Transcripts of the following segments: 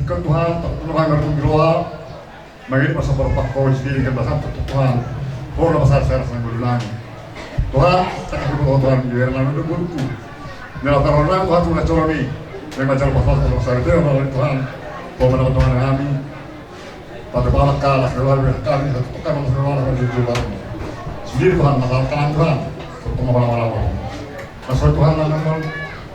Jika Tuhan Tuhan berdoa mengirim masa berpak kau sendiri ke bahasa Tuhan kau nama saya sang berulangin Tuhan tak berdoa Tuhan biar nama itu buntu dalam taruhan Tuhan sudah coloni yang macam pasal kalau saya itu melalui Tuhan kau mendapat Tuhan kami pada balak kalah keluarga kami satu tukar masalah menuju baru sendiri Tuhan masalah Tuhan untuk masalah masalah Tuhan namun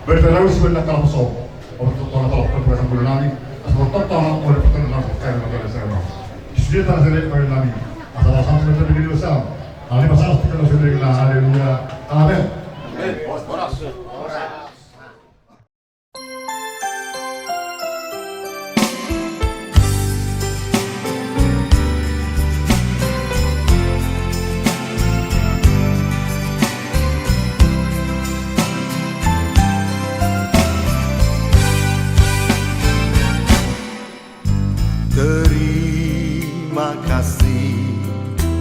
berterus sebenarnya kalau musuh untuk Tuhan kalau berbuat berulangin asal Tuhan boleh berterus kaya pada saya disini tanah saya kaya lagi asal sampai terjadi dosa hari masalah kita sudah dengan haleluya amin Terima kasih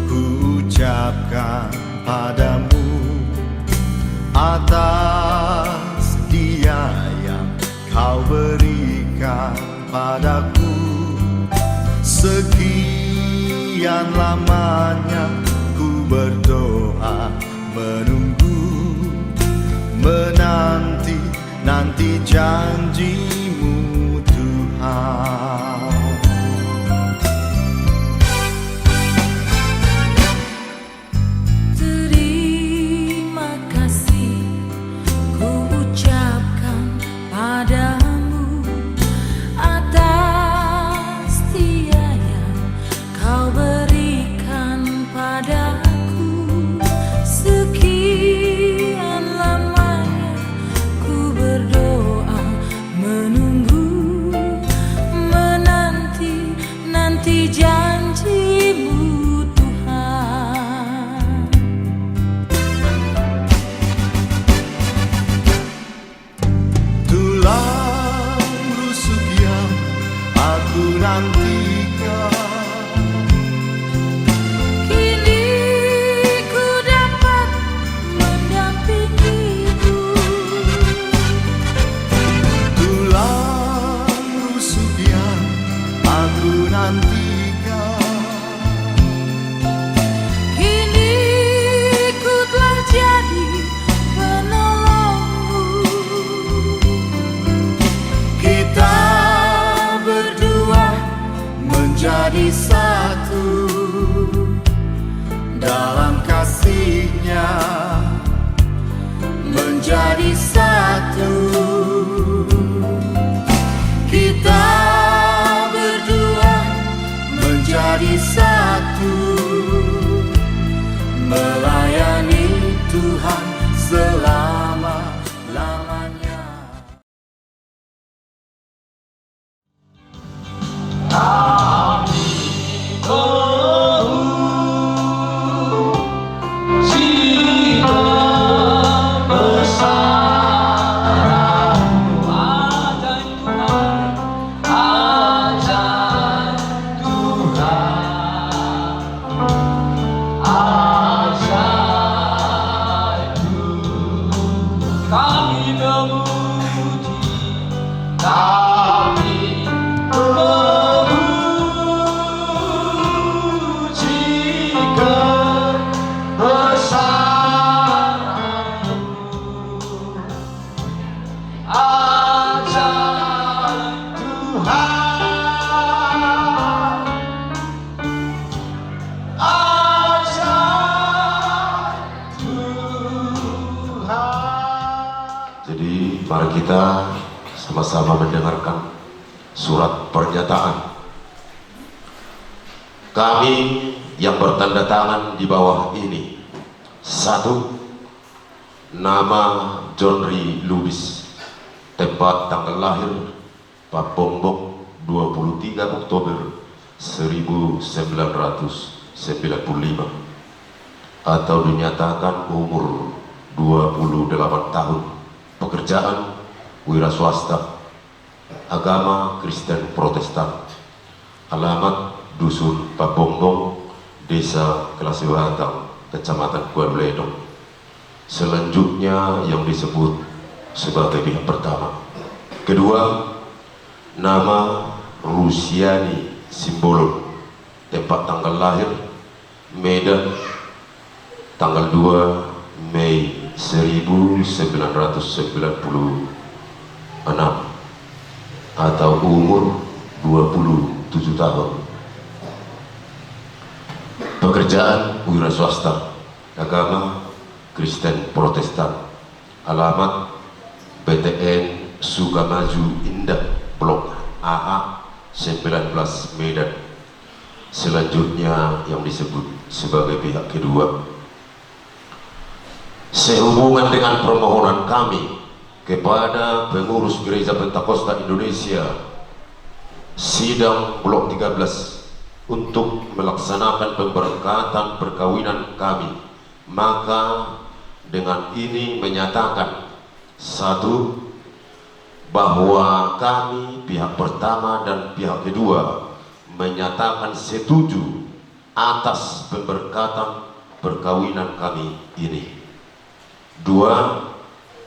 ku ucapkan padamu atas dia yang kau berikan padaku. Sekian lamanya ku berdoa menunggu menanti janjimu Tuhan. Menjadi satu dalam kasih-Nya, menjadi satu. Kita berdua menjadi satu, melayani Tuhan selama-lamanya. Jadi mari kita sama-sama mendengarkan surat pernyataan. Kami yang bertanda tangan di bawah ini. 1. Nama John Ri Lubis. Tempat tanggal lahir Papombong 23 Oktober 1995 atau dinyatakan umur 28 tahun. Pekerjaan wira swasta, agama Kristen Protestan, alamat Dusun Papombong, Desa Kelasiwatang, Kecamatan Kualedong. Selanjutnya yang disebut sebagai pihak pertama. Kedua, nama Rusiani Simbolon. Tempat tanggal lahir Medan, tanggal 2 Mei 1996, atau umur 27 tahun. Pekerjaan wira swasta, agama Kristen Protestan, alamat BTN Sukamaju Indah, Blok AA 19 Medan. Selanjutnya yang disebut sebagai pihak kedua, sehubungan dengan permohonan kami kepada pengurus Gereja Pentakosta Indonesia Sidang Blok 13 untuk melaksanakan pemberkatan perkawinan kami, maka dengan ini menyatakan: satu, bahwa kami pihak pertama dan pihak kedua menyatakan setuju atas pemberkatan perkawinan kami ini. Dua,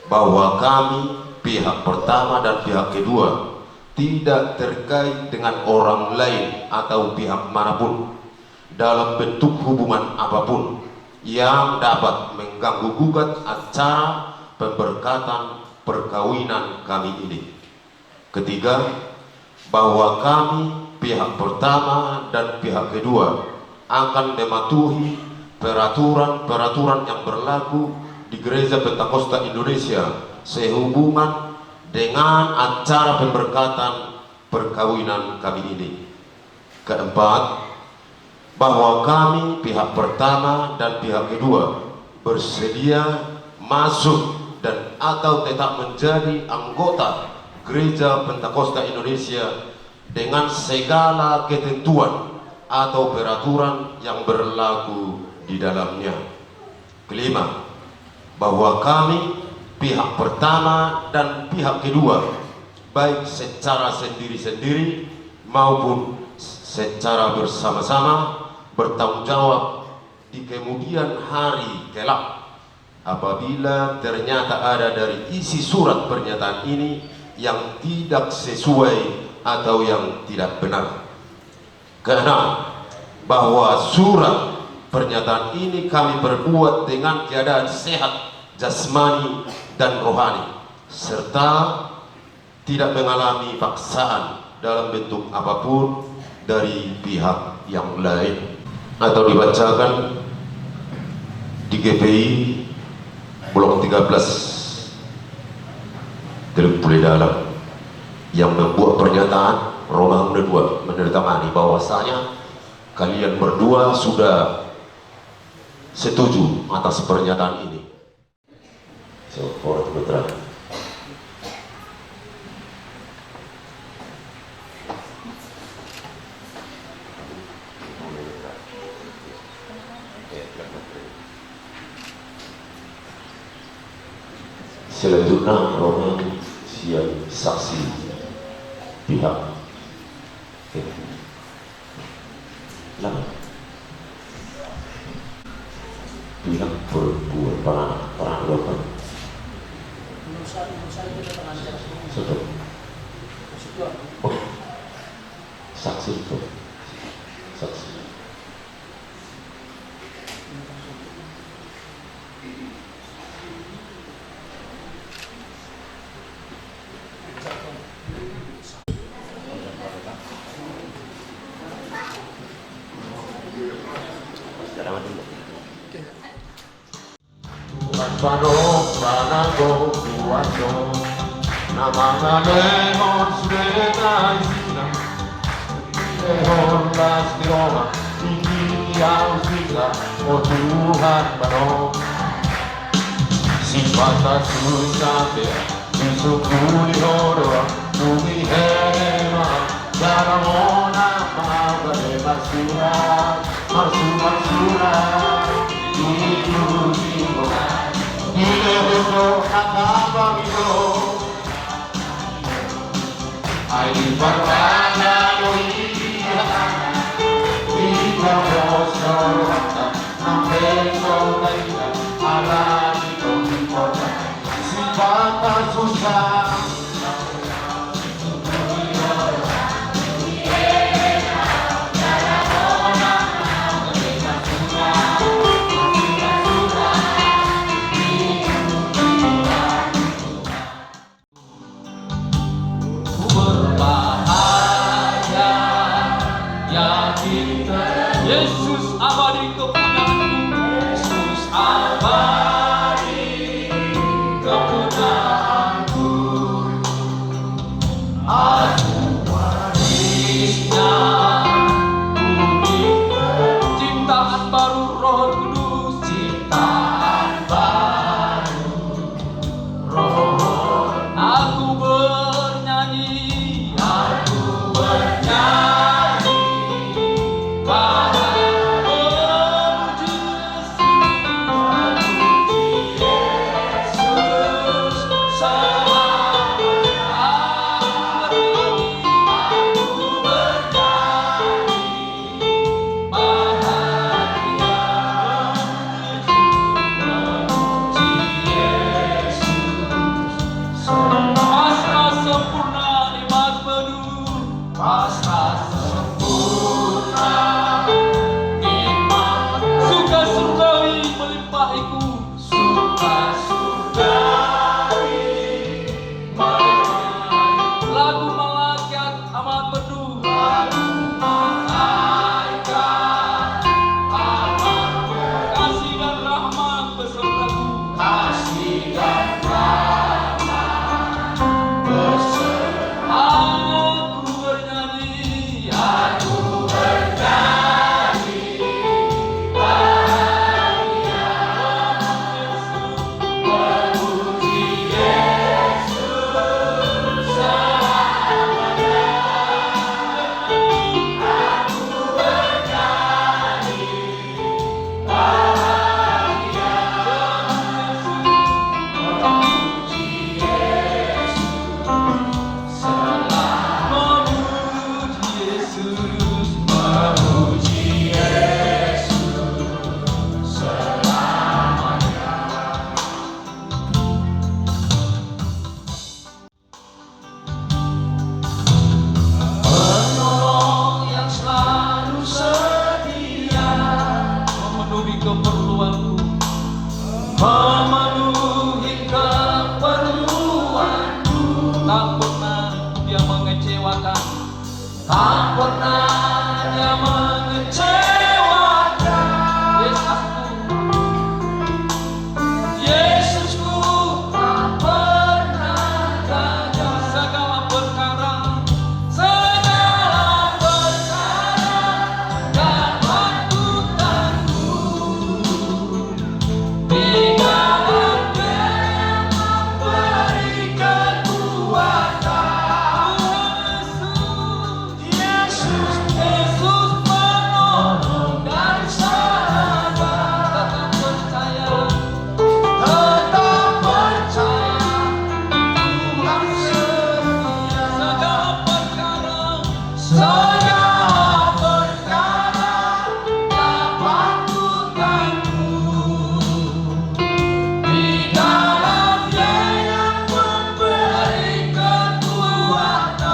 bahwa kami pihak pertama dan pihak kedua tidak terkait dengan orang lain atau pihak manapun dalam bentuk hubungan apapun yang dapat mengganggu gugat acara pemberkatan perkawinan kami ini. Ketiga, bahwa kami pihak pertama dan pihak kedua akan mematuhi peraturan-peraturan yang berlaku di Gereja Pentakosta Indonesia sehubungan dengan acara pemberkatan perkawinan kami ini. Keempat, bahwa kami pihak pertama dan pihak kedua bersedia masuk dan atau tetap menjadi anggota Gereja Pentakosta Indonesia dengan segala ketentuan atau peraturan yang berlaku di dalamnya. Kelima, bahwa kami pihak pertama dan pihak kedua baik secara sendiri-sendiri maupun secara bersama-sama bertanggung jawab di kemudian hari kelak apabila ternyata ada dari isi surat pernyataan ini yang tidak sesuai atau yang tidak benar. Keenam, bahwa surat pernyataan ini kami berbuat dengan keadaan sehat jasmani dan rohani, serta tidak mengalami paksaan dalam bentuk apapun dari pihak yang lain. Atau dibacakan di GPI Blok 13 Teluk Pule Dalam yang membuat pernyataan Roma 2 menandatangani bahwasanya kalian berdua sudah setuju atas pernyataan ini. So, orang putra. Selanjutnya Roma siap saksi pihak pihak berbuat perang sudah saksi itu saksi Pano, panago, kuwaso, namanya lehon sudah isina, lehon las di Roma, tinggi yang sisa, oh Tuhan pano, simpata susah ya, suku di horo, bumi hema, cara mona mabade masura, masura, itu jiwa. Ilero acaba mio ai parvana loia Ikaw sa rata ng peso na ina alami ko importa si Pata Susa Yesus abadi kepunyaanku, Yesus abadi kepunyaanku. Aku warisnya bumi, ciptaan baru Roh Kudus, ciptaan baru Roh. Aku bernyanyi, keperluanku, memenuhi keperluanku. Tak pernah dia mengecewakan, tak pernah dia mengecewakan. Yesusku tak pernah gagal. Segala perkara dapat ku tanggung di dalam Dia yang memberi kekuatan. Yesus penolong dan sahabat. Tetap percaya Tuhan setia. Segala perkara dapat ku tanggung di dalam Dia yang memberi kekuatan.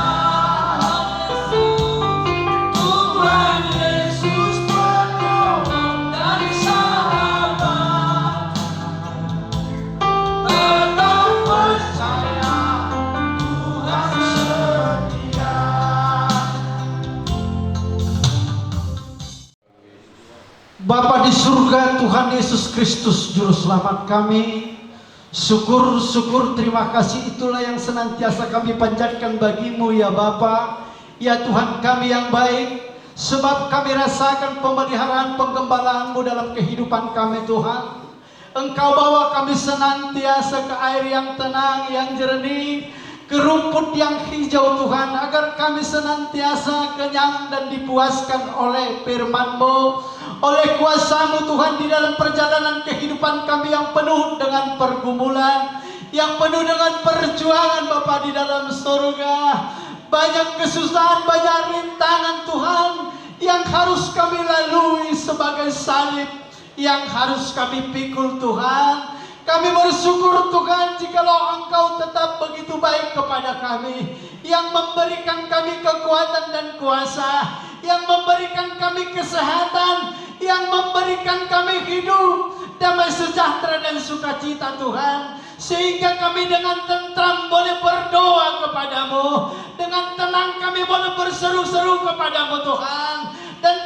Tuhan Yesus penolong dan sahabat. Tetap percaya Tuhan setia. Bapa di surga, Tuhan Yesus Kristus Juru Selamat kami, syukur terima kasih itulah yang senantiasa kami panjatkan bagimu ya Bapa, ya Tuhan kami yang baik, sebab kami rasakan pemeliharaan penggembalaan-Mu dalam kehidupan kami Tuhan. Engkau bawa kami senantiasa ke air yang tenang, yang jernih, ke rumput yang hijau Tuhan, agar kami senantiasa kenyang dan dipuaskan oleh firman-Mu, oleh kuasa-Mu Tuhan di dalam perjalanan kehidupan kami yang penuh dengan pergumulan, yang penuh dengan perjuangan Bapa di dalam surga. Banyak kesusahan, banyak rintangan Tuhan yang harus kami lalui sebagai salib, yang harus kami pikul Tuhan. Kami bersyukur Tuhan jikalau Engkau tetap begitu baik kepada kami, yang memberikan kami kekuatan dan kuasa, yang memberikan kami kesehatan, yang memberikan kami hidup, damai sejahtera dan sukacita Tuhan. Sehingga kami dengan tentram boleh berdoa kepadamu, dengan tenang kami boleh berseru-seru kepadamu Tuhan, dan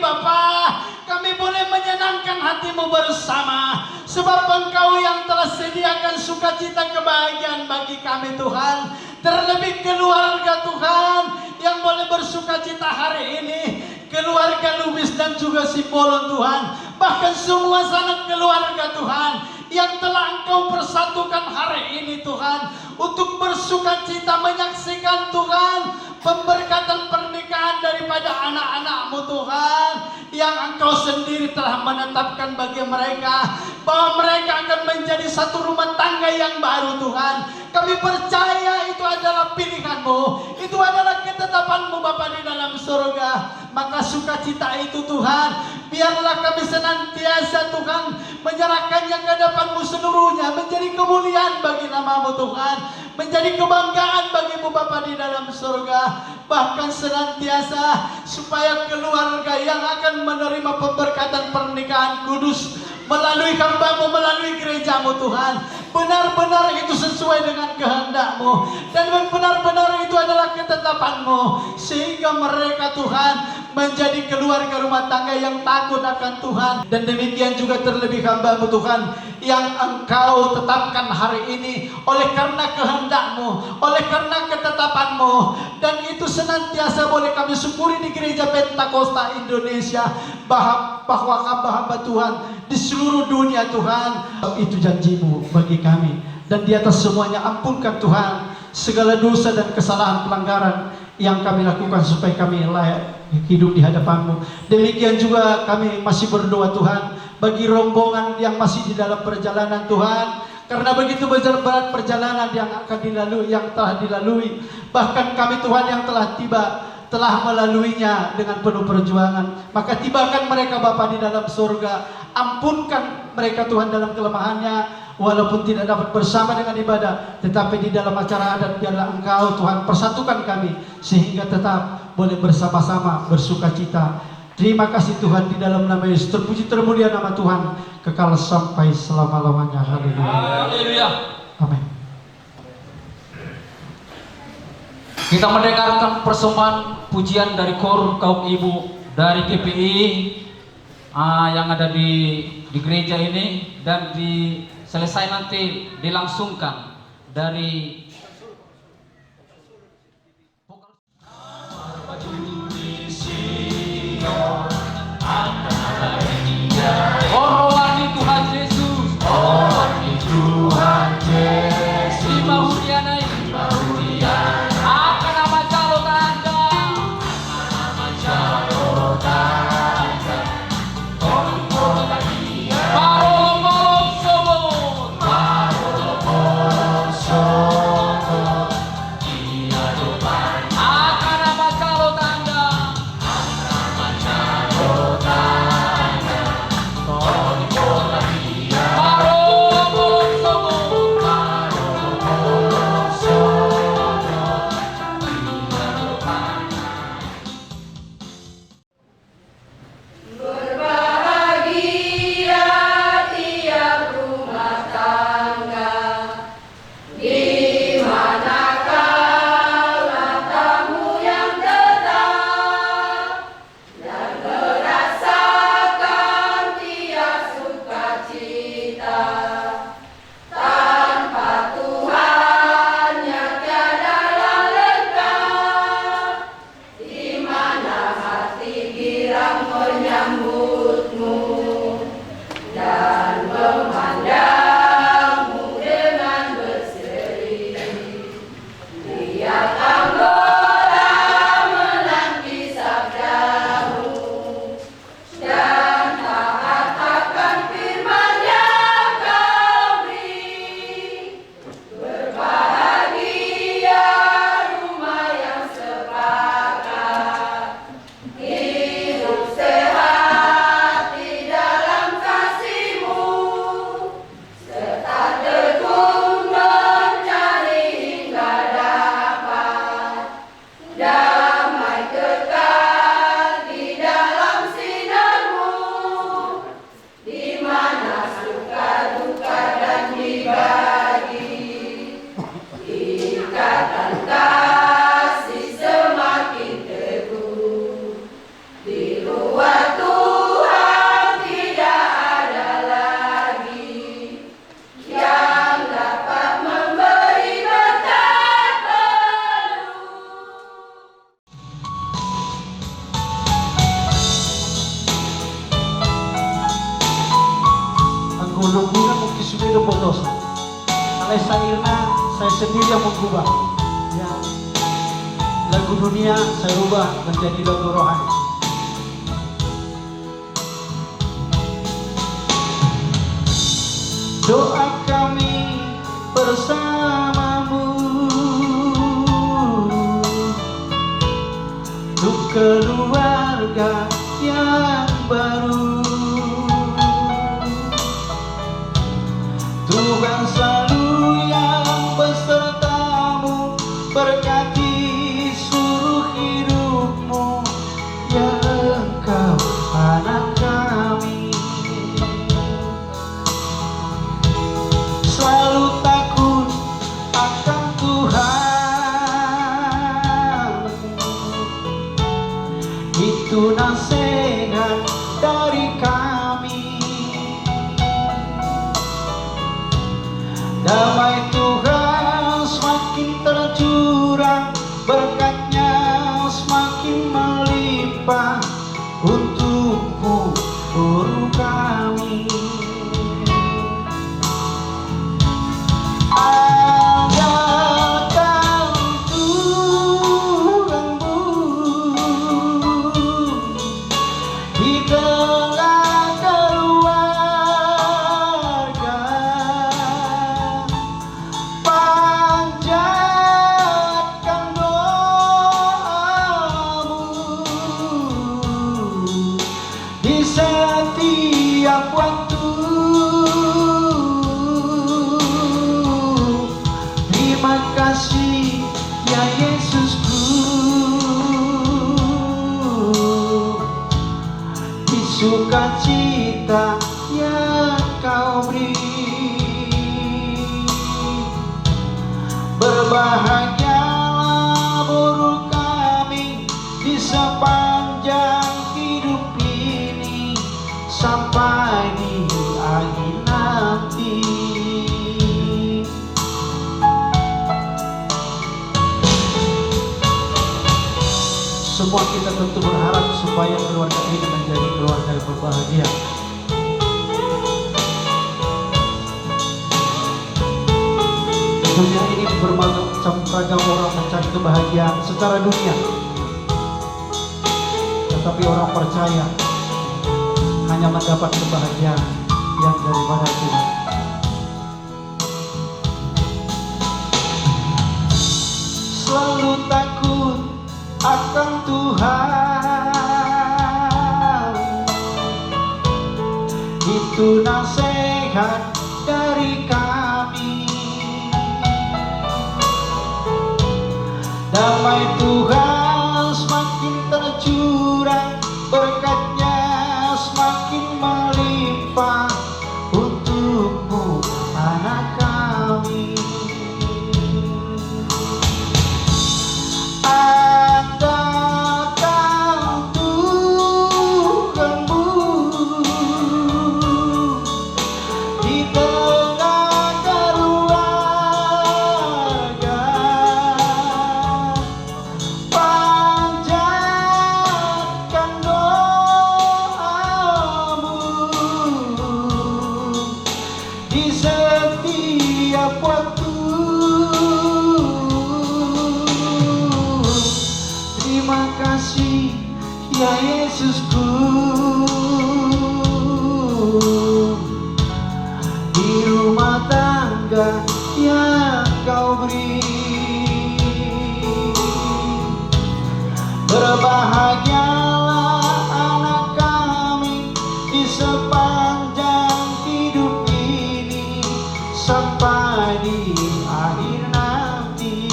Bapa, kami boleh menyenangkan hatimu bersama, sebab Engkau yang telah sediakan sukacita kebahagiaan bagi kami Tuhan. Terlebih keluarga Tuhan yang boleh bersukacita hari ini, keluarga Lubis dan juga Simbolon Tuhan, bahkan semua sanak keluarga Tuhan yang telah Engkau persatukan hari ini Tuhan, untuk bersukacita menyaksikan Tuhan pemberkatan pernikahan daripada anak-anak-Mu Tuhan, yang Engkau sendiri telah menetapkan bagi mereka, bahwa mereka akan menjadi satu rumah tangga yang baru Tuhan. Kami percaya itu adalah pilihan-Mu, itu adalah ketetapan-Mu Bapa di dalam surga. Maka sukacita itu Tuhan, biarlah kami senantiasa Tuhan menyerahkannya ke hadapan-Mu seluruhnya, menjadi kemuliaan bagi nama-Mu Tuhan, menjadi kebanggaan bagi-Mu Bapa di dalam surga. Bahkan senantiasa supaya keluarga yang akan menerima pemberkatan pernikahan kudus melalui hamba-Mu, melalui gereja-Mu Tuhan, benar-benar itu sesuai dengan kehendak-Mu, dan benar-benar itu adalah ketetapan-Mu, sehingga mereka Tuhan menjadi keluarga rumah tangga yang takut akan Tuhan. Dan demikian juga terlebih hamba-Mu Tuhan yang Engkau tetapkan hari ini oleh karena kehendak-Mu, oleh karena ketetapan-Mu, dan itu senantiasa boleh kami syukuri di Gereja Pentakosta Indonesia, bahwa hamba-hamba Tuhan di seluruh dunia Tuhan, itu janji-Mu bagi kami. Dan di atas semuanya ampunkan Tuhan segala dosa dan kesalahan pelanggaran yang kami lakukan, supaya kami layak hidup di hadapan-Mu. Demikian juga kami masih berdoa Tuhan bagi rombongan yang masih di dalam perjalanan Tuhan, karena begitu berat perjalanan yang akan dilalui, yang telah dilalui. Bahkan kami Tuhan yang telah tiba, telah melaluinya dengan penuh perjuangan. Maka tibakan mereka Bapa di dalam surga. Ampunkan mereka Tuhan dalam kelemahannya, walaupun tidak dapat bersama dengan ibadah, tetapi di dalam acara adat biarlah Engkau Tuhan persatukan kami, sehingga tetap boleh bersama-sama bersukacita. Terima kasih Tuhan, di dalam nama Yesus terpuji termulia nama Tuhan kekal sampai selama-lamanya. Haleluya. Amin. Kita mendengarkan persembahan pujian dari kor kaum ibu dari GPI yang ada di gereja ini, dan selesai nanti dilangsungkan dari rohani Tuhan Yesus, rohani Tuhan Yesus, Imahudianai, akan nama calon Anda, Marolong-molong sobot, Menunggunya mungkin sudah botosan. Alai sairna saya sendiri yang mengubah. Ya. Lagu dunia saya ubah menjadi lagu rohani. Doa kami bersamamu untuk keluarga yang baru. Tuhan selalu yang besertamu, berkati seluruh hidupmu, ya engkau anak kami. Selalu takut akan Tuhan, itu nasihat dari kami. Damai Tuhan semakin tercurah, berkatnya semakin melimpah untukmu guru kami. Andalkan Tuhanmu di tengah keluarga, panjatkan doamu di setiap waktu. Terima kasih ya Yesusku, di sukacita yang kau beri. Berbahagialah buruh kami di sepanjang hidup ini, sampai di akhir nanti. Semua kita tentu berharap supaya keluarga ini menjadi keluarga yang berbahagia. Dunia ini bermacam ragam orang mencari kebahagiaan secara dunia, tetapi orang percaya hanya mendapat kebahagiaan yang daripada Tuhan. Selalu takut akan Tuhan, itu nasihat dari kami. Damai Tuhan semakin tercurah, berkatnya semakin melimpah untukmu anak kami. Andalkan Tuhanmu di tengah keluarga, panjatkan doamu di setiap waktu. Terima kasih ya Yesusku, di rumah tangga yang kau beri. Berbahagialah anak kami di sepanjang hidup ini, sampai di akhir nanti.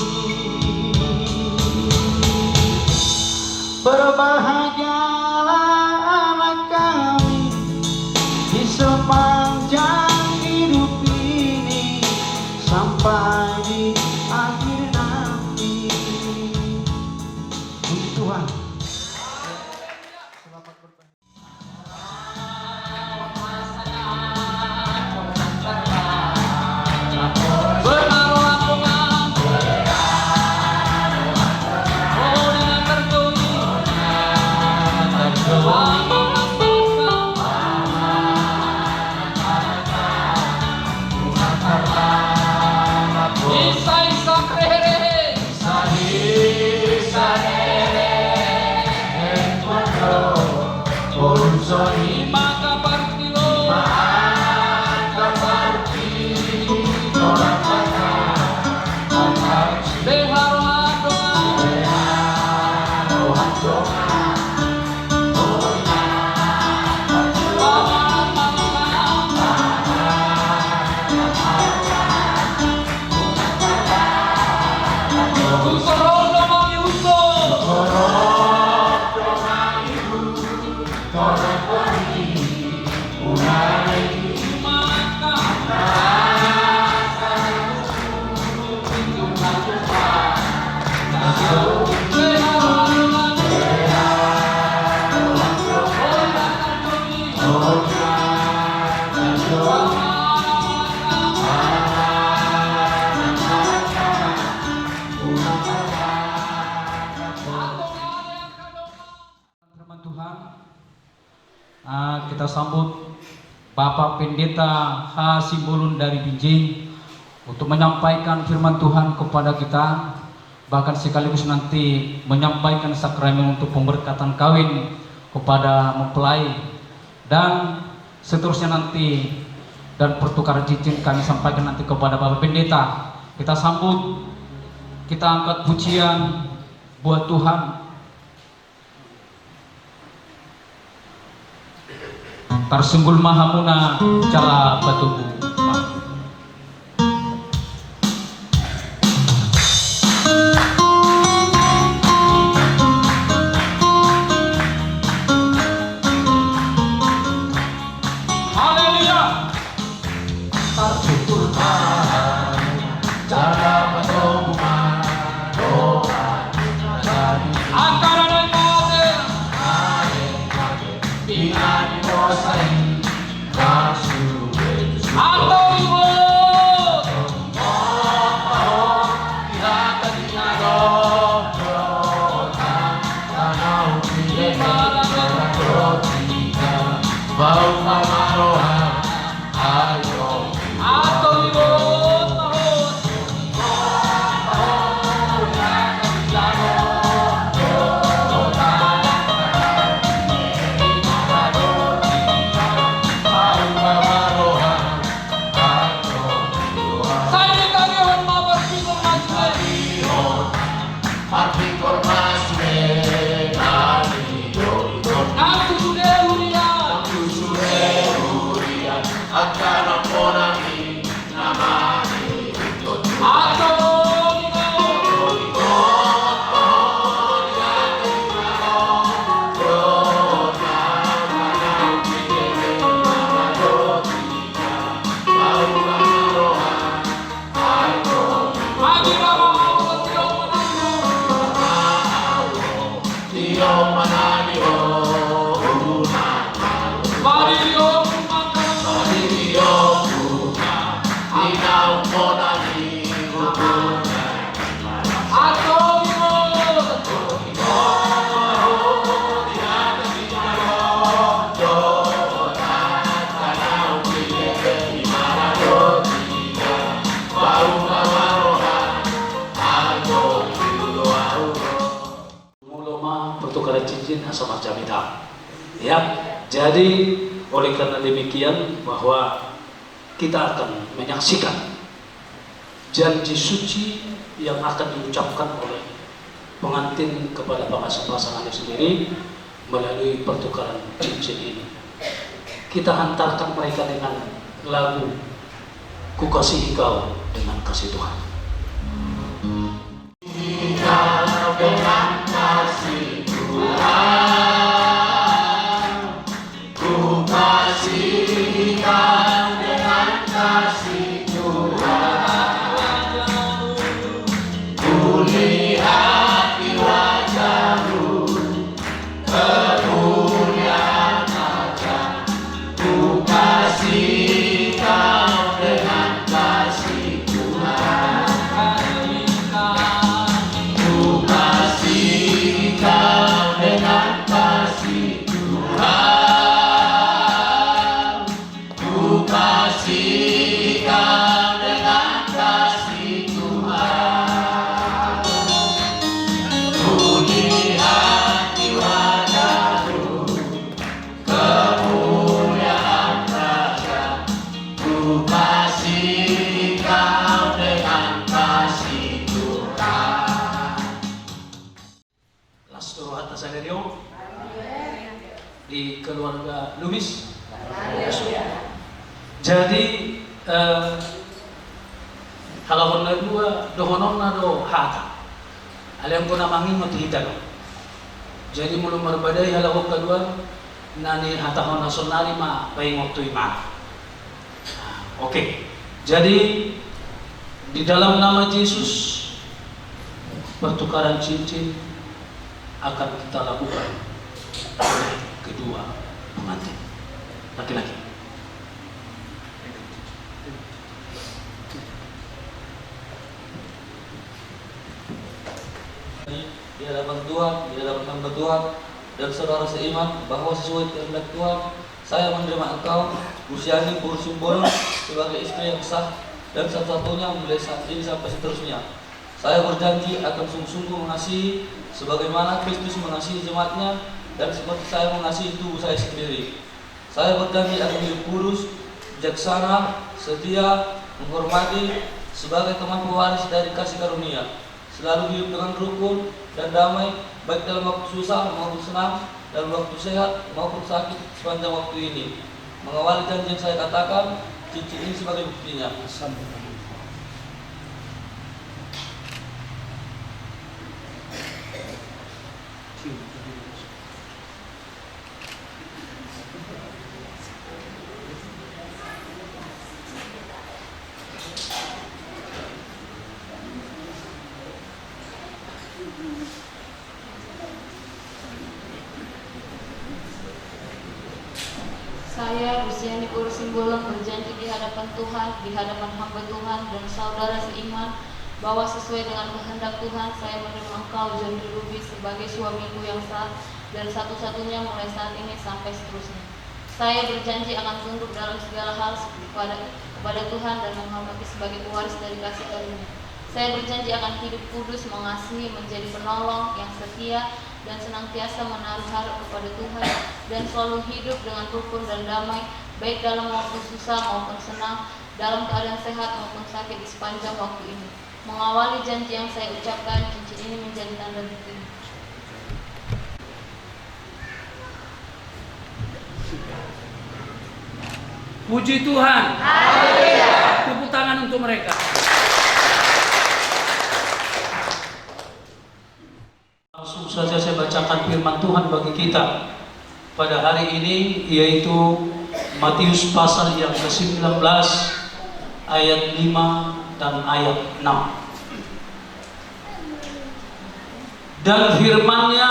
Berbahagialah anak kami di sepanjang hidup ini, sampai di akhir nanti. Puji Tuhan. Selamat berbahagia. Bernaruhlah Tuhan, oh dengan tertuju Maka partilo kita sambut Bapak Pendeta Hasimbulun dari Binjai untuk menyampaikan firman Tuhan kepada kita, bahkan sekaligus nanti menyampaikan sakramen untuk pemberkatan kawin kepada mempelai, dan seterusnya nanti dan pertukaran cincin kami sampaikan nanti kepada Bapak Pendeta. Kita sambut, kita angkat pujian buat Tuhan. Tarsunggul Mahamuna Cala Batubu. Haleluya. Tarsunggul Cala Batubu doa dari Antara dan mati Pinani Mosai Kasu atau ibu Bau Mamaroha Ayo atau ibu pertukaran cincin sama jaminan. Ya, jadi oleh karena demikian bahwa kita akan menyaksikan janji suci yang akan diucapkan oleh pengantin kepada pasangannya sendiri melalui pertukaran cincin ini. Kita hantarkan mereka dengan lagu Ku Kasihi Kau dengan kasih Tuhan. dengan kasih Tuhan, ku kasih kau dengan kasih Tuhan, ku lihat di wajahmu kemuliaan wajah, ku kasih kau dengan kasih Tuhan. Ku lihat di wajah Saudara di keluarga Lubis. Jadi kalau dua dohonon do hata, alam ko na mangin matihita. Jadi mulai berbadai halau kedua nani hata hona sonali ma paing waktu ima. Oke. Jadi di dalam nama Yesus pertukaran cincin akan kita lakukan oleh kedua pengantin laki-laki. Di hadapan Tuhan, di hadapan hamba Tuhan dan saudara seiman bahwa sesuai kehendak Tuhan, saya menerima engkau, Luciani Pur Simbolon, sebagai istri yang sah dan satu-satunya mulai saat ini sampai seterusnya. Saya berjanji akan sungguh-sungguh mengasihi sebagaimana Kristus mengasihi jemaatnya dan seperti saya mengasihi tubuh saya sendiri. Saya berjanji akan hidup kudus, bijaksana, setia, menghormati sebagai teman pewaris dari kasih karunia, selalu hidup dengan rukun dan damai, baik dalam waktu susah maupun senang, dalam waktu sehat maupun sakit sepanjang waktu ini. Mengawali janji yang saya katakan, cincin ini sebagai buktinya. Saya, Luciani Pur Simbolon, berjanji di hadapan Tuhan, di hadapan hamba Tuhan dan saudara seiman bahwa sesuai dengan kehendak Tuhan, saya menerima engkau, John Lubis, sebagai suamiku yang sah dan satu-satunya mulai saat ini sampai seterusnya. Saya berjanji akan tunduk dalam segala hal kepada Tuhan dan menghormati sebagai pewaris dari kasih karunia. Saya berjanji akan hidup kudus, mengasihi, menjadi penolong yang setia dan senantiasa menaruh harap kepada Tuhan dan selalu hidup dengan rukun dan damai, baik dalam waktu susah maupun senang, dalam keadaan sehat maupun sakit di sepanjang waktu ini. Mengawali janji yang saya ucapkan, cincin ini menjadi tanda bukti. Puji Tuhan. Tepuk tangan untuk mereka. Langsung saja saya bacakan firman Tuhan bagi kita pada hari ini, yaitu Matius pasal yang ke-19 ayat 5 dan ayat 6. Dan firman-Nya,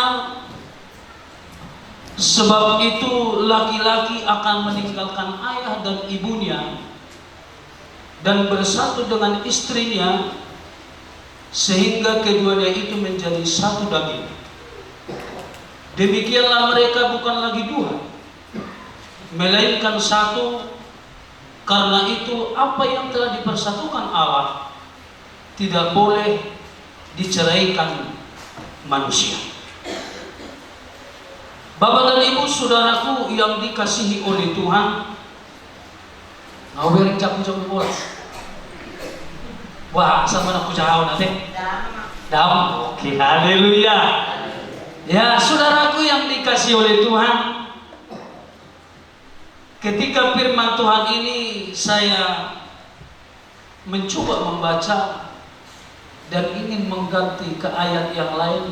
sebab itu laki-laki akan meninggalkan ayah dan ibunya dan bersatu dengan istrinya, sehingga keduanya itu menjadi satu daging. Demikianlah mereka bukan lagi dua, melainkan satu. Karena itu apa yang telah dipersatukan Allah tidak boleh diceraikan manusia. Bapak dan Ibu, saudaraku yang dikasihi oleh Tuhan, mau beri cap-cap bola. Wah, sama aku jauh nanti. Daun. Oke, haleluya. Ya, saudaraku yang dikasihi oleh Tuhan, ketika firman Tuhan ini saya mencoba membaca dan ingin mengganti ke ayat yang lain,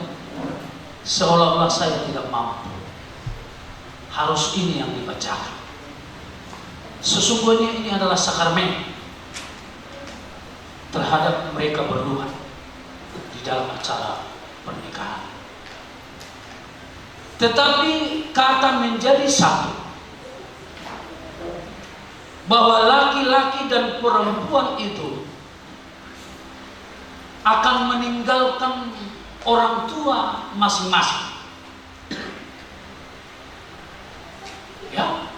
seolah-olah saya tidak mampu. Harus ini yang dibacakan. Sesungguhnya ini adalah sakramen terhadap mereka berdua di dalam acara pernikahan. Tetapi kata menjadi satu, bahwa laki-laki dan perempuan itu akan meninggalkan orang tua masing-masing. Ya,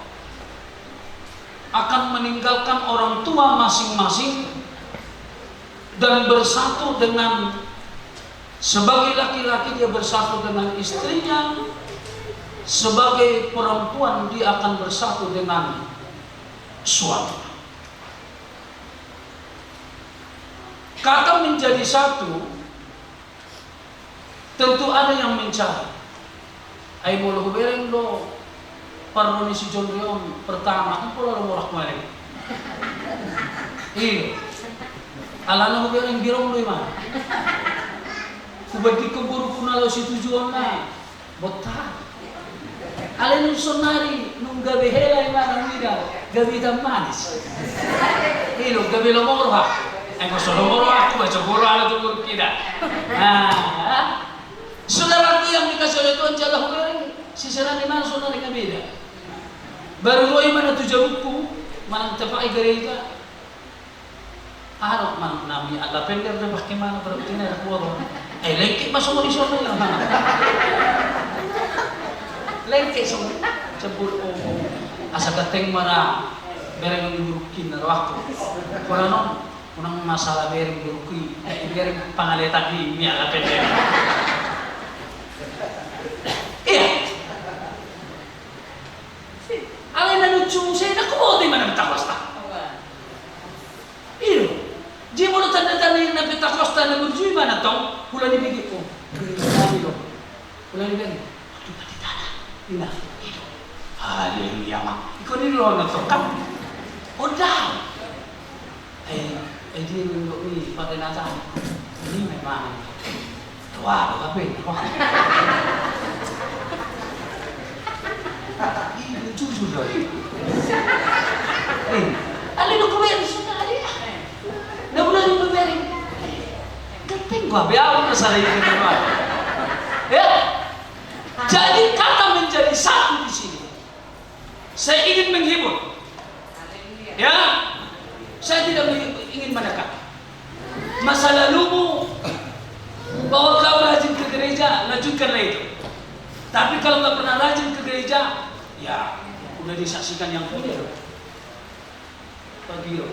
akan meninggalkan orang tua masing-masing dan bersatu dengan, sebagai laki-laki dia bersatu dengan istrinya, sebagai perempuan dia akan bersatu dengan suami. Kata menjadi satu, tentu ada yang mencari Ay mo lo bereng lo parlo ni si John Leon pertama kan pula lo morak kemarin. Iyo. Alana mo bereng birong lo ima. Kubad di keburu kunalo si tujuan na. Bota. Alin sonari nung gabi helay mana mida gabi tam manis. Iyo gabi lo moro ha. Ay mo so lo moro aku baca guru ala tu guru kita. Nah. Saudaraku yang dikasih oleh Tuhan jaga hukum si serani mana saudara yang beda. Baru lo mana tu jauhku mana tepai gereja. Arok mana nami Allah pendek dah pakai mana berarti nak kuat. Lengket masuk di sana ya. Lengket semua cebur asa kateng mana bereng diburukin waktu. Koranon unang masalah bereng diburuki bereng pangaletak di mi Allah pendek. Iya. Alay na lucu saya nak kau di mana peta kosta. Iyo. Dia mau tanda-tanda yang na peta kosta na lucu mana tau? Pula ni bigi ko. Kami lo. Pula ni bigi. Tu tadi tanah. Ina. Iyo. Haleluya mak. Ikaw ni lo na to kam. Odah. Dia ni pakai nasa. Ini memang. Wah, apa ini? Ini jujur lagi. Ali lu kemarin sudah ali. Nak boleh lu kemarin. Keteng gua biar masalah ini memang. Ya. Jadi kata menjadi satu di sini. Saya ingin menghibur. Ya. Saya tidak ingin menekan. Masa lalumu bahwa kau rajin ke gereja, lanjutkanlah itu. Tapi kalau nggak pernah rajin ke gereja, ya udah disaksikan yang punya loh. Pagi loh.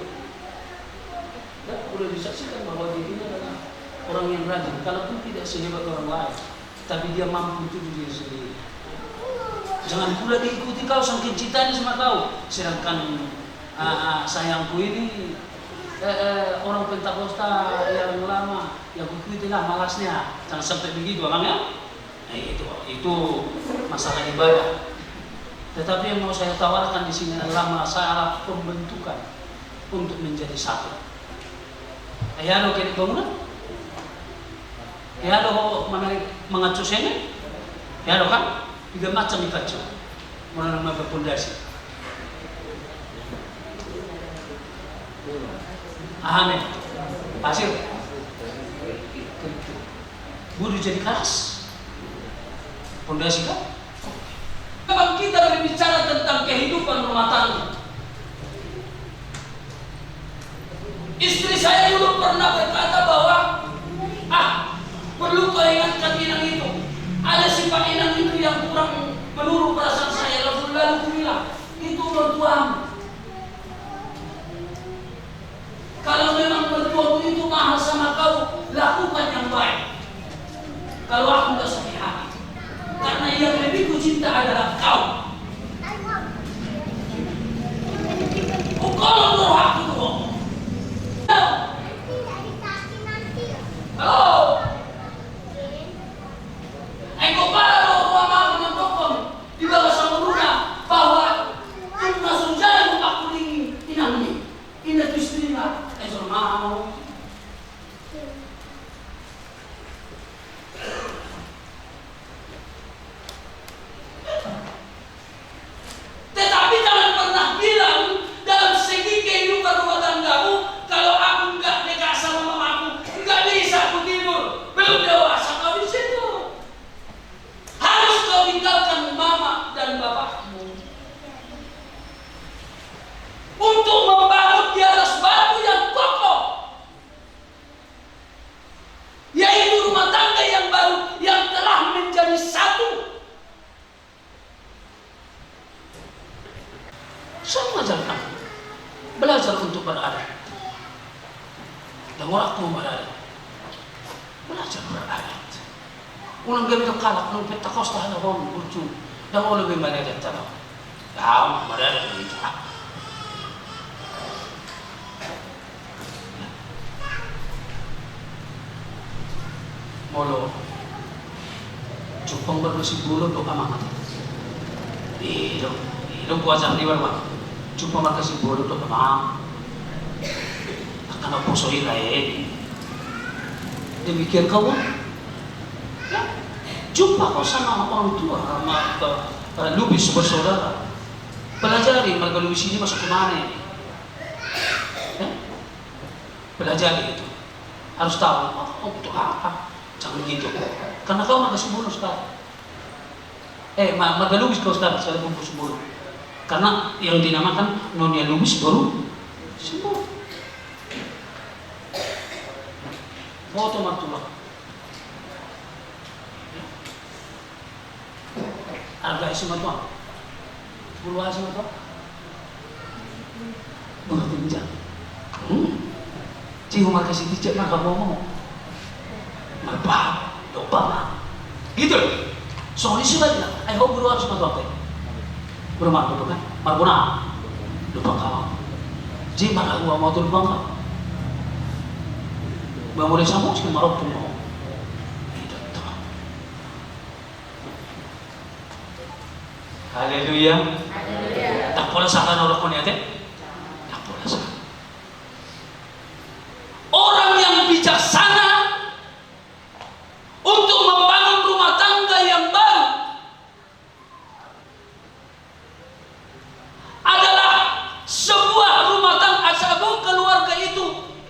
Udah disaksikan bahwa dirinya adalah orang yang rajin. Kalaupun tidak sehebat orang lain, tapi dia mampu itu diri sendiri. Jangan pula diikuti kau saking cintanya sama kau. Sedangkan sayangku ini orang Pentakosta yang lama yang ikuti lah malasnya. Jangan sampai begitu abang ya. Nah, itu masalah ibadah. Tetapi yang mau saya tawarkan di sini adalah masalah pembentukan untuk menjadi satu. Ayano kini bangunan? Ayano mengacu sini? Ayano kan? 3 macam dikacu. Mana nama berpondasi. Amin. Pasir. Buru jadi keras. Pondasi kan? Kalau kita berbicara tentang kehidupan rumah tangga, istri saya dulu pernah berkata bahwa perlu kau ingatkan inang itu. Ada sifat inang itu yang kurang menurut perasaan saya. Lalu aku bilang itu mertuamu. Kalau memang mertuamu itu mahal sama kau, lakukan yang baik. Kalau aku nggak sakit hati, karena yang lebih kucinta adalah kau. Kalau menurut aku tuh, halo, engkau baru ruang aku mentokong di bawah sama Luna bahwa itu langsung jalan aku inang ini, ingat istrinya, mau. Tetapi jangan pernah bilang dalam segi kehidupan rumah tanggamu, kalau aku nggak dekat sama mamaku, nggak bisa aku tidur. Belum dewasa kau di situ. Harus kau tinggalkan mama dan bapakmu untuk membangun di atas batu yang kokoh, yaitu rumah tangga yang baru yang telah menjadi satu. Semua jalan belajar untuk berada. Dan waktu berada, belajar berada. Unang ganito kalak nung Pentakosta na bang urju, dan ulo may managat tanong. Ya, berada dito. Molo, Cupang bersih bulu doa mangat. Ilong kuasa di mana? Cupang bersih bulu doa mangat. Akan apa soal lain? Demikian kawan. Ya, jumpa kau sama orang tua, sama lubis bersaudara. Pelajari mereka lubis ini masuk kemana? Ya? Pelajari itu. Harus tahu, oh untuk apa? Jangan gitu. Karena kau makasih bonus sekarang. Marga lubis kau sekarang bungkus bulu. Karena yang dinamakan nonia lubis baru sembuh. Foto martulah. Harga isi matuan. Bulu isi matuan. Bulu tinjau. Cium makasih dijak maka ngomong. Merpah, lupa mah. Gitu loh. Soalnya sih lagi lah. Ayo bulu harus matuan. Berumah betul kan? Marbona. Lupa kau. Jadi maka gua mau tuh lupa kau. Boleh sambung sih marok pun mau. Haleluya. Tak boleh sakan orang pun ya teh. Tak boleh sakan. Orang yang bijaksana untuk membangun rumah tangga yang baru adalah sebuah rumah tangga, sebuah keluarga itu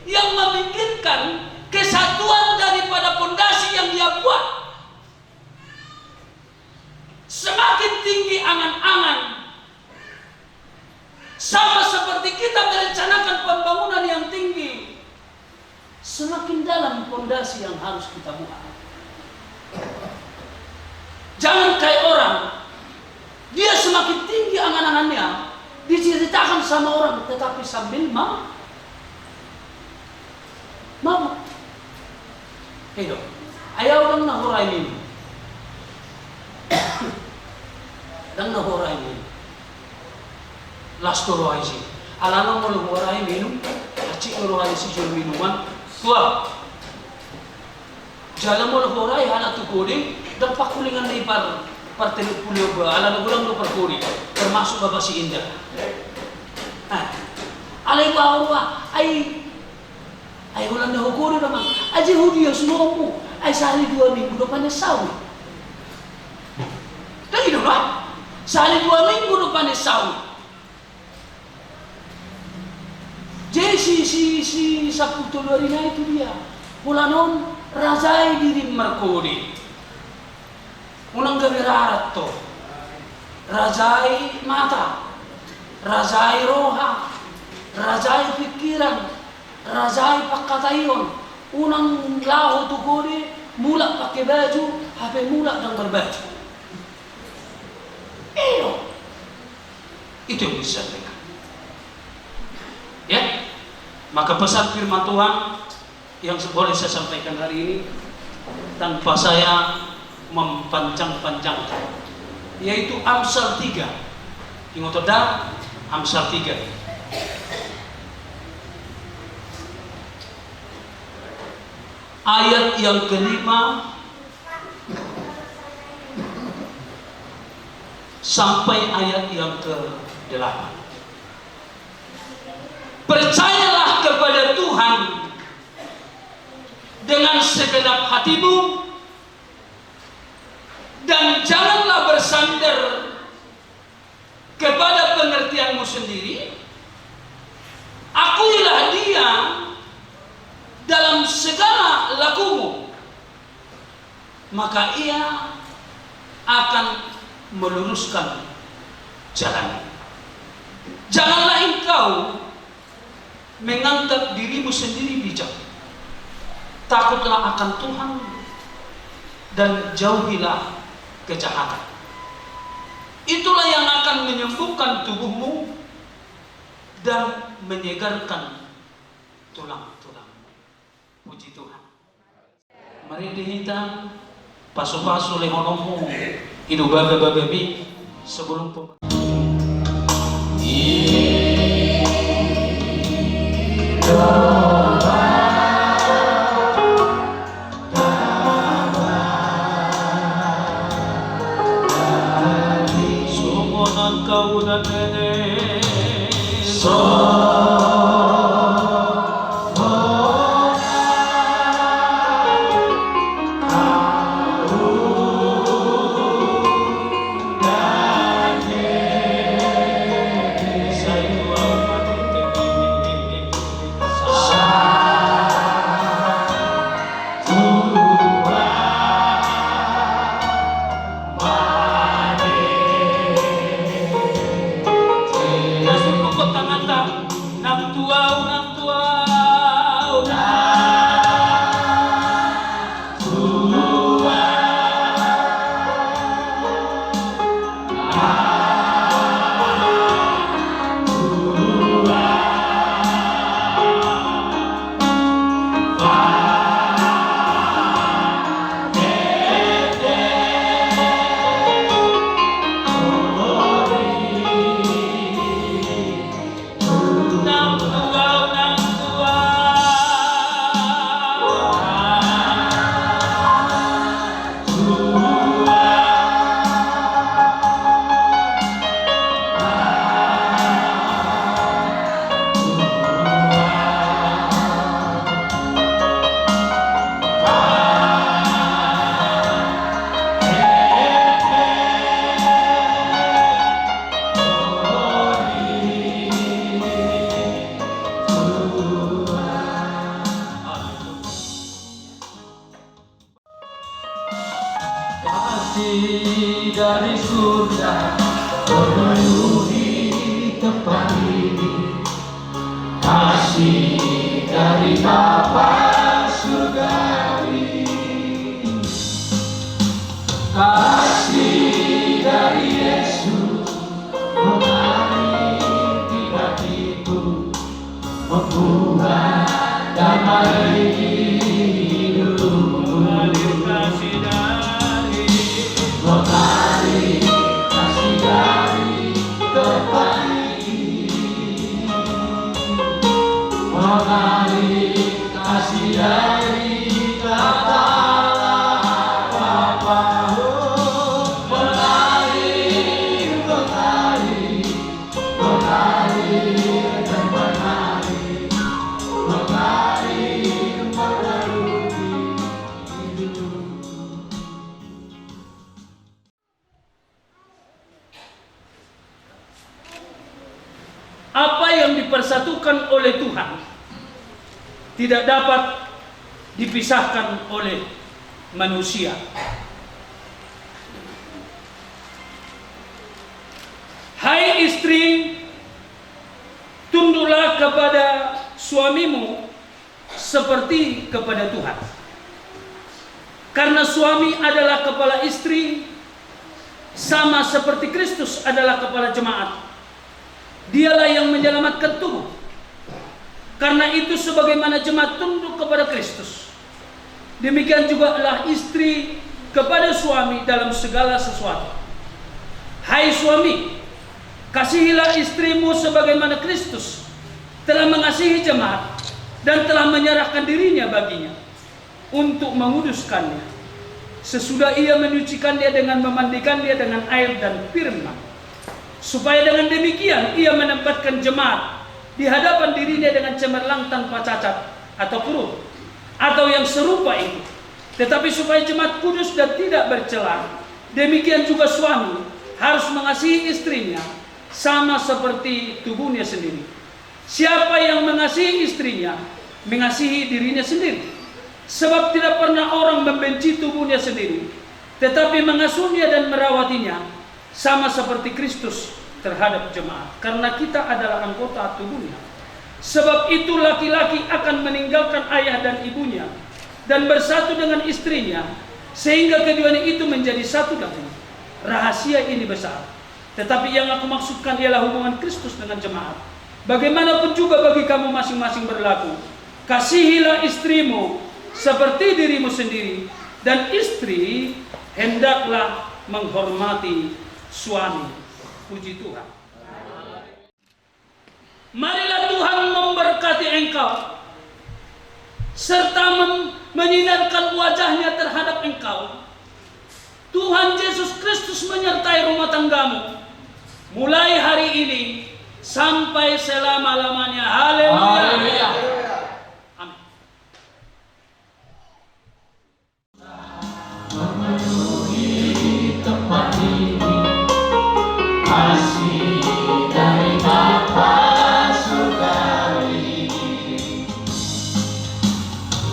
yang memikirkan kesatuan daripada pondasi yang dia buat. Semakin tinggi angan-angan, sama seperti kita merencanakan pembangunan yang tinggi, semakin dalam pondasi yang harus kita buat. Jangan kayak orang, dia semakin tinggi angan-angannya, diceritakan sama orang, tetapi sambil mau. Hidup. Ayaw lang nahuray nino. Lang nahuray nino. Last nahuray si. Alam mo nahuray nino. Kacik nahuray si John minuman. Tua. Jalan mo nahuray hala tukuling. Dan pakulingan na partenut pulio ba. Alam mo lang no parkuling. Termasuk ba si Indah. Alay ba ay walang nahukuri naman. Ay Diyos mo ay sali 2 minggu depan sawi. Dan itu lah. Sali 2 minggu depan sawi. Jadi si Saputo Lorina itu dia. Pulanon razai diri merkodi. Unang gawirarat to. Razai mata. Razai roha. Razai pikiran. Razai pakatayon, unang laho tukuri, mula pakai baju, HP mula dan berbaju. Itu yang disampaikan. Ya, maka pesan firman Tuhan yang boleh saya sampaikan hari ini tanpa saya mempanjang-panjangkan, yaitu Amsal 3. Ingat ada Amsal 3. Ayat yang kelima sampai ayat yang ke-8. Percayalah kepada Tuhan dengan segenap hatimu dan janganlah bersandar kepada pengertianmu sendiri. Akuilah Dia dalam segala lakumu, maka Ia akan meluruskan jalan. Janganlah engkau menganggap dirimu sendiri bijak. Takutlah akan Tuhan dan jauhilah kejahatan. Itulah yang akan menyembuhkan tubuhmu dan menyegarkan tulang-tulangmu. Puji Tuhan. Mari dihitam pasu-pasu lehonomu hidup babe-babe sebelum Engkau dan nenek dari surga memenuhi tempat ini, kasih dari Bapa surgawi, kasih dari Yesus mengalir tidak itu membuat damai hidup, mengalir kasih dari tempat ini, mengalir kasih dari kata Bapa, mengalir dan mengalir melalui hidup. Apa yang dipersatukan oleh Tuhan tidak dapat dipisahkan oleh manusia. Hai istri, tunduklah kepada suamimu seperti kepada Tuhan. Karena suami adalah kepala istri, sama seperti Kristus adalah kepala jemaat. Dialah yang menyelamatkan tubuh. Karena itu sebagaimana jemaat tunduk kepada Kristus, demikian juga adalah istri kepada suami dalam segala sesuatu. Hai suami, kasihilah istrimu sebagaimana Kristus telah mengasihi jemaat dan telah menyerahkan dirinya baginya untuk menguduskannya, sesudah ia menyucikan dia dengan memandikan dia dengan air dan firman, supaya dengan demikian ia menempatkan jemaat di hadapan dirinya dengan cemerlang tanpa cacat atau keruh atau yang serupa itu, tetapi supaya jemaat kudus dan tidak bercela. Demikian juga suami harus mengasihi istrinya sama seperti tubuhnya sendiri. Siapa yang mengasihi istrinya mengasihi dirinya sendiri, sebab tidak pernah orang membenci tubuhnya sendiri, tetapi mengasuhnya dan merawatinya sama seperti Kristus terhadap jemaat, karena kita adalah anggota tubuhnya. Sebab itu laki-laki akan meninggalkan ayah dan ibunya dan bersatu dengan istrinya, sehingga keduanya itu menjadi satu daging. Rahasia ini besar, tetapi yang aku maksudkan ialah hubungan Kristus dengan jemaat. Bagaimanapun juga bagi kamu masing-masing berlaku, kasihilah istrimu seperti dirimu sendiri, dan istri hendaklah menghormati suami. Puji Tuhan. Marilah Tuhan memberkati engkau serta menyinarkan wajahnya terhadap engkau. Tuhan Yesus Kristus menyertai rumah tanggamu mulai hari ini sampai selama-lamanya. Haleluya. Haleluya. Amin. Memenuhi tempat ini kasih dari Bapa surgawi,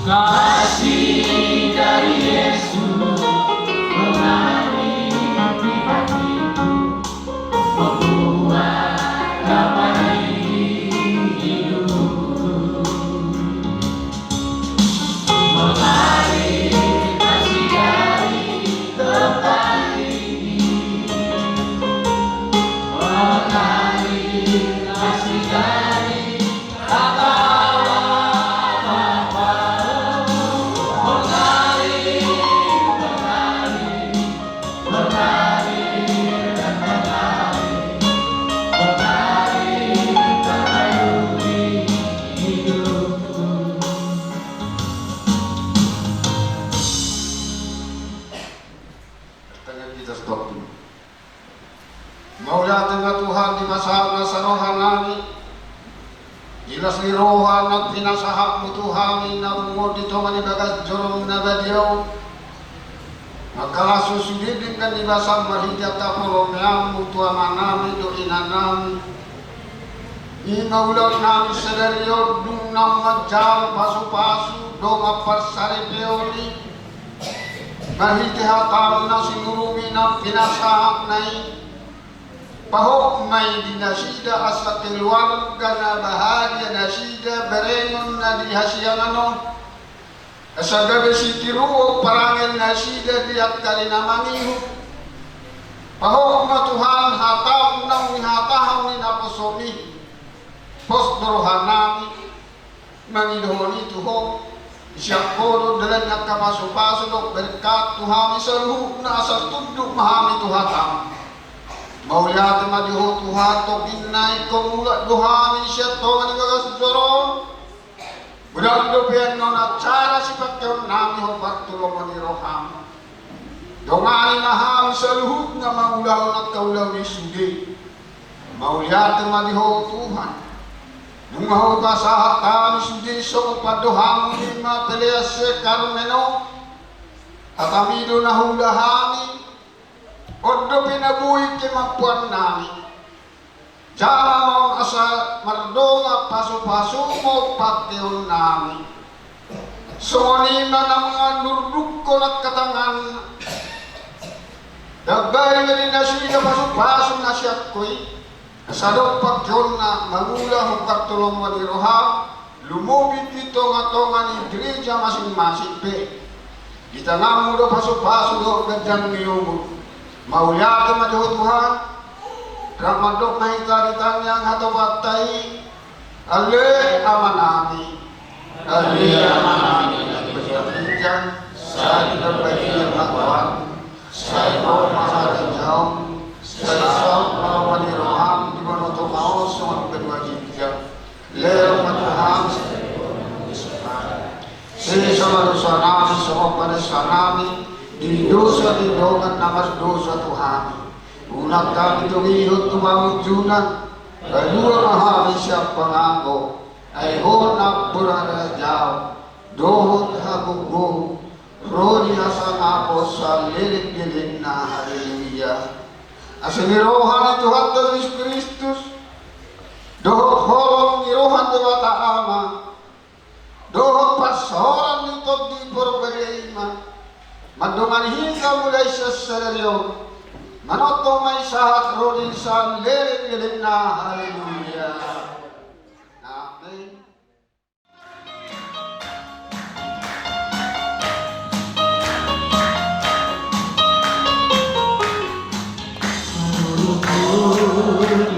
kasih dari Yesus mengalir di hatiku, membuat damai hidupku, mengalir kasih dari tempat ini, mengalir kasih dari kata Bapa, mengalir, mengalir, mengalir dan mengalir, mengalir melalui hidupku. Tanya kita stop dulu. Maulah tengah Tuhan di masa rohanani, jelas di rohan at pinasahak mo Tuhan na bungod dito nga bagas jorong na badyaw. Magkalasusudin kan di basang mahigat tapolomyam mo Tuhan manami do inanami. Ingaulan namin sa daryod nung nang madjal pasu-pasu do nga parsari peoli. Mahitihatam na sinurumi ng pinasahak na pahok may dinasida asa keluarga na bahagia nasida berengon na dihasianano asa gabi si tiruo parangil nasida diat kali na mangihu pahok na Tuhan hatam ng mihataham ni naposomi postdorohan namin mangidohoni Tuhan siap kodo dalam nak kapasu-pasu dok berkat Tuhan seluruh na asal tunduk mahami Tuhan tam. Maulia tema diho Tuhan to binai komulat Tuhan siap to ngani gagas joron. Budak do pian nona cara sifat kau nami ho patulong mani roham. Dongani mahami seluruh na maulau nak kaulau ni sudi. Maulia tema diho Tuhan. Nungaho basahatan sudi so padoham lima pelease karmeno atamido na hulahani odo pinabuhi kemampuan nami jala mau asa mardonga pasu-pasu mo pateon nami sonima na mga nurduk ko na katangan dagbay nga ninasida pasu-pasu na siya ko'y Asadok pagyon na magula ng katulong maniroham, lumubid dito nga tongan ni gereja masing-masing pe. Kita nga mudo paso-paso do gadyan ngiyong maulyate madyo Tuhan, ramadok na hitaritan niyang hatobatay, ale amanami. Ale amanami. Berjadikan, sa diberbagian hatuan, sa ito masadadyaw, sa isang maniroham, Maos sama kedua hijab leo matuham sini sama dosa nami sama pada sanami di dosa di dongan namas dosa Tuhan unak kami tuwihot tumawujunan kedua mahami siap panganggo ay honak berada jauh dohot hagugo rodi hasan apos sa lirik-lirik na haleluya asinirohan Tuhan Yesus Kristus dohot holong nirohan dewata ama dohot pasoran nitod di porbagai iman madungan hingga mulai seseryo manotong may sahat rodin sa lirik-lirik na haleluya amen. Haleluya.